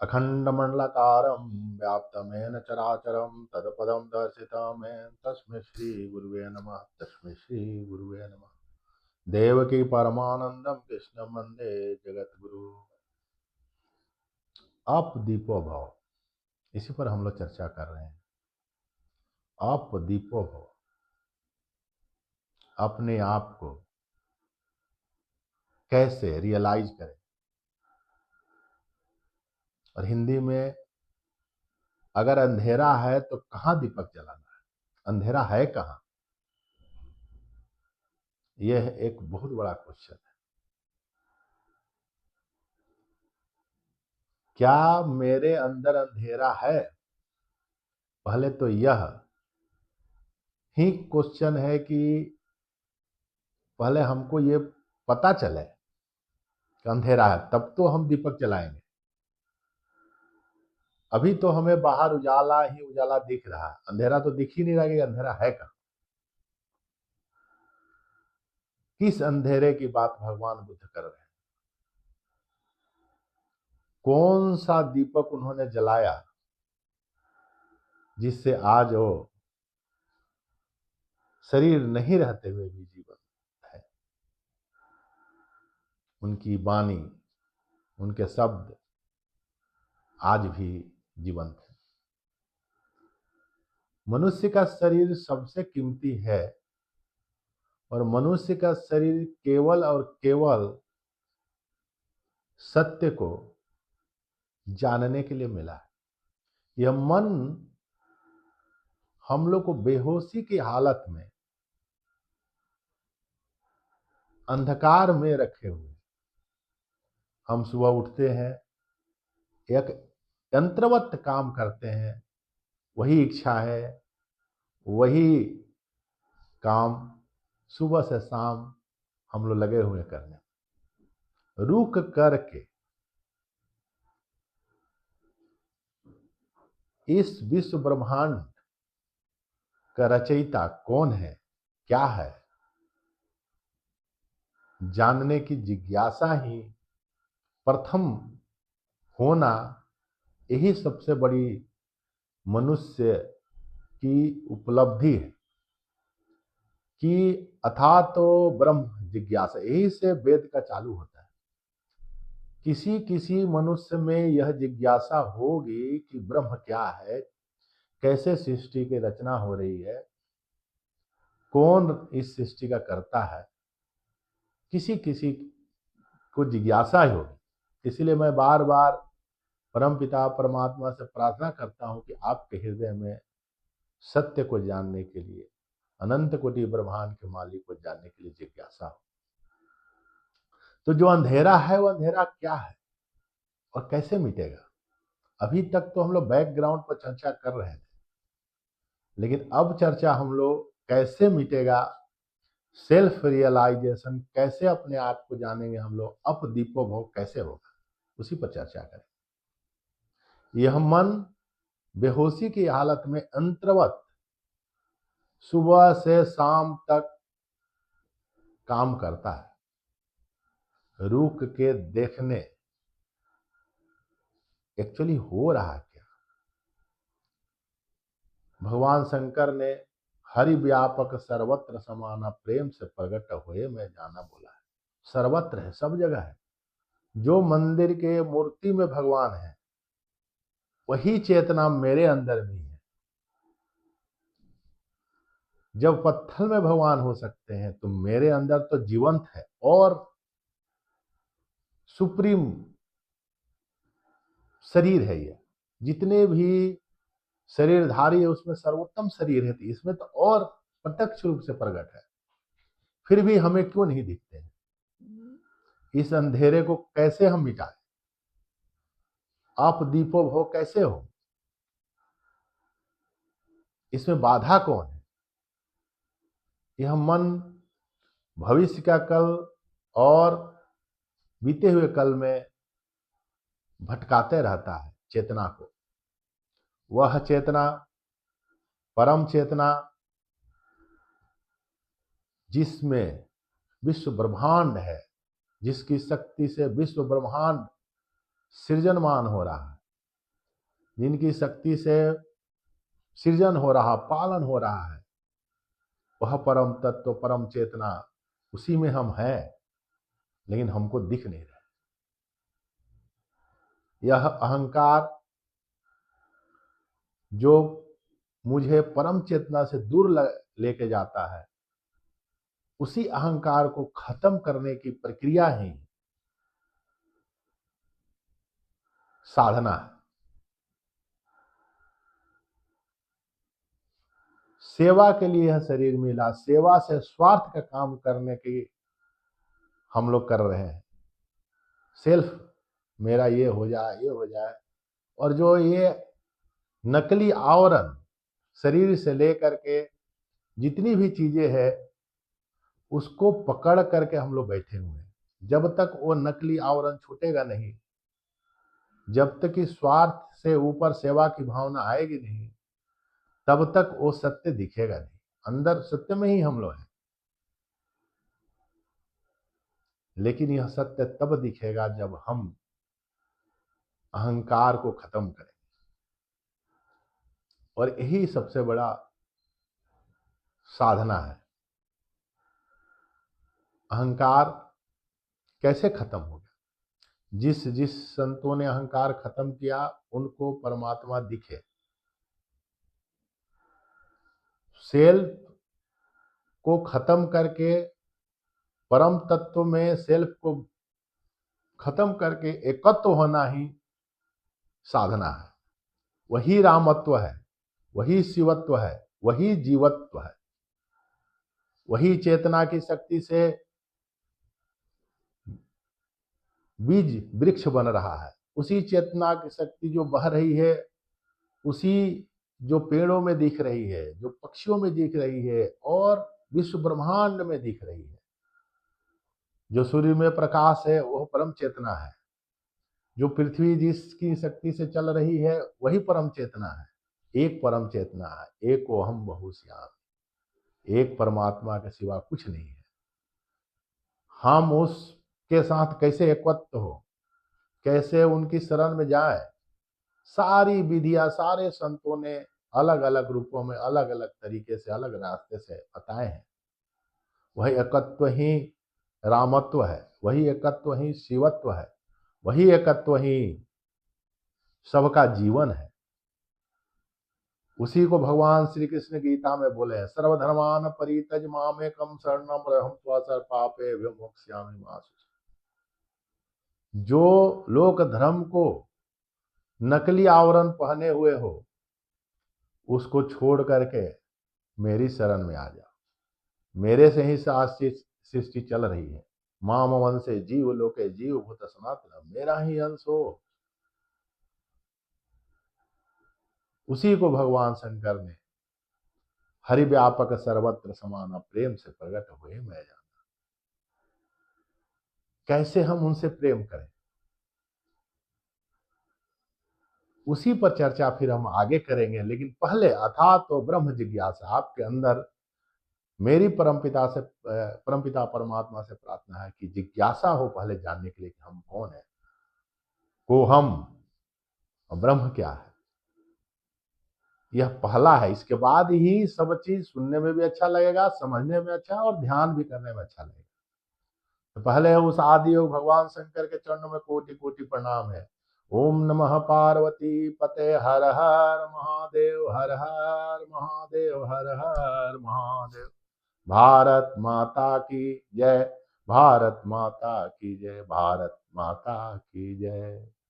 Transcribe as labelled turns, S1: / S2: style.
S1: अखण्डमण्डलाकारं व्याप्तमेन चराचरं तत्पदं दर्शितमेन तस्मै श्रीगुरुवे नमः। तस्मै श्रीगुरुवे नमः। देवकी परमानंदम कृष्ण वंदे जगतगुरु। आप दीपो भव, इसी पर हम लोग चर्चा कर रहे हैं। आप दीपो भव, अपने आप को कैसे रियलाइज करें। और हिंदी में अगर अंधेरा है तो कहाँ दीपक जलाना है, अंधेरा है कहाँ, यह एक बहुत बड़ा क्वेश्चन है। क्या मेरे अंदर अंधेरा है? पहले तो यह ही क्वेश्चन है कि पहले हमको ये पता चले कि अंधेरा है, तब तो हम दीपक जलाएंगे। अभी तो हमें बाहर उजाला ही उजाला दिख रहा है, अंधेरा तो दिख ही नहीं रहा कि अंधेरा है कहाँ। किस अंधेरे की बात भगवान बुद्ध कर रहे हैं? कौन सा दीपक उन्होंने जलाया जिससे आज वो शरीर नहीं रहते हुए भी जीवन है। उनकी वाणी, उनके शब्द आज भी जीवंत है। मनुष्य का शरीर सबसे कीमती है और मनुष्य का शरीर केवल और केवल सत्य को जानने के लिए मिला है। यह मन हम लोग को बेहोशी की हालत में अंधकार में रखे हुए, हम सुबह उठते हैं, एक यंत्रवत काम करते हैं, वही इच्छा है, वही काम सुबह से शाम हम लोग लगे हुए करने। रुक करके इस विश्व ब्रह्मांड का रचयिता कौन है, क्या है, जानने की जिज्ञासा ही प्रथम होना, यही सबसे बड़ी मनुष्य की उपलब्धि है कि अथा तो ब्रह्म जिज्ञासा, यही से वेद का चालू होता है। किसी किसी मनुष्य में यह जिज्ञासा होगी कि ब्रह्म क्या है, कैसे सृष्टि की रचना हो रही है, कौन इस सृष्टि का करता है, किसी किसी को जिज्ञासा ही होगी। इसलिए मैं बार बार परम पिता परमात्मा से प्रार्थना करता हूं कि आपके हृदय में सत्य को जानने के लिए, अनंत कोटि ब्रह्मांड के मालिक को जानने के लिए जिज्ञासा हो। तो जो अंधेरा है वो अंधेरा क्या है और कैसे मिटेगा? अभी तक तो हम लोग बैकग्राउंड पर चर्चा कर रहे थे, लेकिन अब चर्चा हम लोग कैसे मिटेगा, सेल्फ रियलाइजेशन कैसे अपने आप को जानेंगे हम लोग, अप दीपो भव कैसे होगा, उसी पर चर्चा करें। यह मन बेहोशी की हालत में अंतर्वत सुबह से शाम तक काम करता है। रुक के देखने एक्चुअली हो रहा क्या। भगवान शंकर ने हरि व्यापक सर्वत्र समाना प्रेम से प्रकट हुए मैं जाना बोला है। सर्वत्र है, सब जगह है। जो मंदिर के मूर्ति में भगवान है वही चेतना मेरे अंदर भी है। जब पत्थर में भगवान हो सकते हैं तो मेरे अंदर तो जीवंत है और सुप्रीम शरीर है। ये जितने भी शरीरधारी है उसमें सर्वोत्तम शरीर है, तो इसमें तो और प्रत्यक्ष रूप से प्रकट है। फिर भी हमें क्यों नहीं दिखते हैं? इस अंधेरे को कैसे हम मिटाएं? आप दीपो भव कैसे हो? इसमें बाधा कौन है? यह मन भविष्य का कल और बीते हुए कल में भटकाते रहता है चेतना को। वह चेतना, परम चेतना, जिसमें विश्व ब्रह्मांड है, जिसकी शक्ति से विश्व ब्रह्मांड सृजनमान हो रहा है, जिनकी शक्ति से सृजन हो रहा, पालन हो रहा है, वह परम तत्व, परम चेतना, उसी में हम हैं, लेकिन हमको दिख नहीं रहा। यह अहंकार जो मुझे परम चेतना से दूर लेके जाता है, उसी अहंकार को खत्म करने की प्रक्रिया ही साधना है। सेवा के लिए यह शरीर मिला, सेवा से स्वार्थ का काम करने की हम लोग कर रहे हैं। सेल्फ, मेरा ये हो जाए, ये हो जाए। और जो ये नकली आवरण शरीर से लेकर के जितनी भी चीजें हैं, उसको पकड़ करके हम लोग बैठे हुए हैं। जब तक वो नकली आवरण छूटेगा नहीं, जब तक कि स्वार्थ से ऊपर सेवा की भावना आएगी नहीं, तब तक वो सत्य दिखेगा नहीं। अंदर सत्य में ही हम लोग हैं, लेकिन यह सत्य तब दिखेगा जब हम अहंकार को खत्म करें। और यही सबसे बड़ा साधना है। अहंकार कैसे खत्म हो गया? जिस जिस संतों ने अहंकार खत्म किया, उनको परमात्मा दिखे। सेल्फ को खत्म करके परम तत्व में सेल्फ को खत्म करके एकत्व होना ही साधना है। वही रामत्व है, वही शिवत्व है, वही जीवत्व है। वही चेतना की शक्ति से बीज वृक्ष बन रहा है। उसी चेतना की शक्ति जो बह रही है, उसी जो पेड़ों में दिख रही है, जो पक्षियों में दिख रही है, और विश्व ब्रह्मांड में दिख रही है। जो सूर्य में प्रकाश है, वह परम चेतना है। जो पृथ्वी जिसकी शक्ति से चल रही है, वही परम चेतना है। एक परम चेतना है, एक ओहम बहुश्याम। एक परमात्मा के सिवा कुछ नहीं है। हम उसके साथ कैसे एकत्व हो, कैसे उनकी शरण में जाए, सारी विधियां सारे संतों ने अलग अलग रूपों में, अलग अलग तरीके से, अलग रास्ते से बताए हैं। वही एकत्व ही रामत्व है, वही एकत्व ही शिवत्व है, वही एकत्व ही सबका जीवन है। उसी को भगवान श्री कृष्ण गीता में बोले हैं, सर्वधर्मान परित्यज मामेकम शरणम रहम त्वसर पापे विमोक्ष्यामि मा शुचि। जो लोक धर्म को नकली आवरण पहने हुए हो, उसको छोड़ करके मेरी शरण में आ जाओ। मेरे से ही सृष्टि चल रही है। माम वंशे जीव लोके जीव भूत सनातन, मेरा ही अंश हो। उसी को भगवान शंकर ने हरि व्यापक सर्वत्र समान प्रेम से प्रकट हुए मैं जाना। कैसे हम उनसे प्रेम करें, उसी पर चर्चा फिर हम आगे करेंगे। लेकिन पहले अथा तो ब्रह्म जिज्ञासा आपके अंदर मेरी परमपिता परमात्मा से प्रार्थना है कि जिज्ञासा हो पहले जानने के लिए कि हम कौन है, को हम और ब्रह्म क्या है। यह पहला है। इसके बाद ही सब चीज सुनने में भी अच्छा लगेगा, समझने में अच्छा, और ध्यान भी करने में अच्छा लगेगा। तो पहले उस आदि योग भगवान शंकर के चरणों में कोटि कोटि प्रणाम है। ओम नमः पार्वती पते, हर हर महादेव, हर हर महादेव, हर हर महादेव। भारत माता की जय, भारत माता की जय, भारत माता की जय।